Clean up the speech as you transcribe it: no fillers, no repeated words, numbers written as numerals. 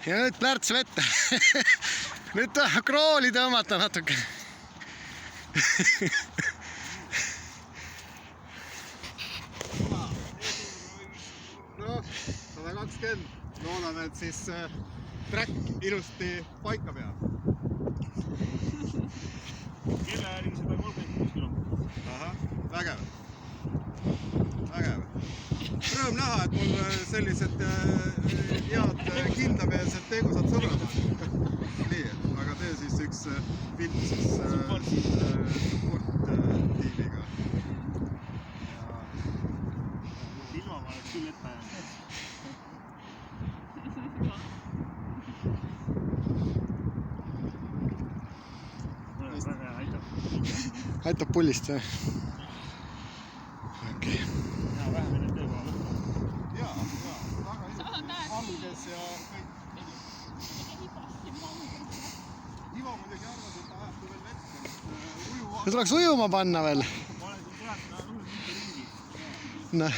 ja nüüd plärts vette. Nüüd tahab krooli tõmmata natuke. No, 120. Loodame, et siis track ilusti paika peab. Kelle järgi 136 kilomeetrit. Ahah, vägev. Vägev. Rõõm näha, et mul sellised head kindlameelsed tegusad sõbrad on. Nii, aga tee siis üks pilt siis support-tiimiga. Ilma ma oleks küll ette jäänud. Väga hea, aitab. Aitab pullist see. Okay. Hea vähemine töökoha lõppu. Jaa, väga valges ja kõik. Ivo muidugi arvas, et ta ajab kui veel vette. See tuleks ujuma panna veel. Ma olen siin praegu õhus mitte ringi. Noh.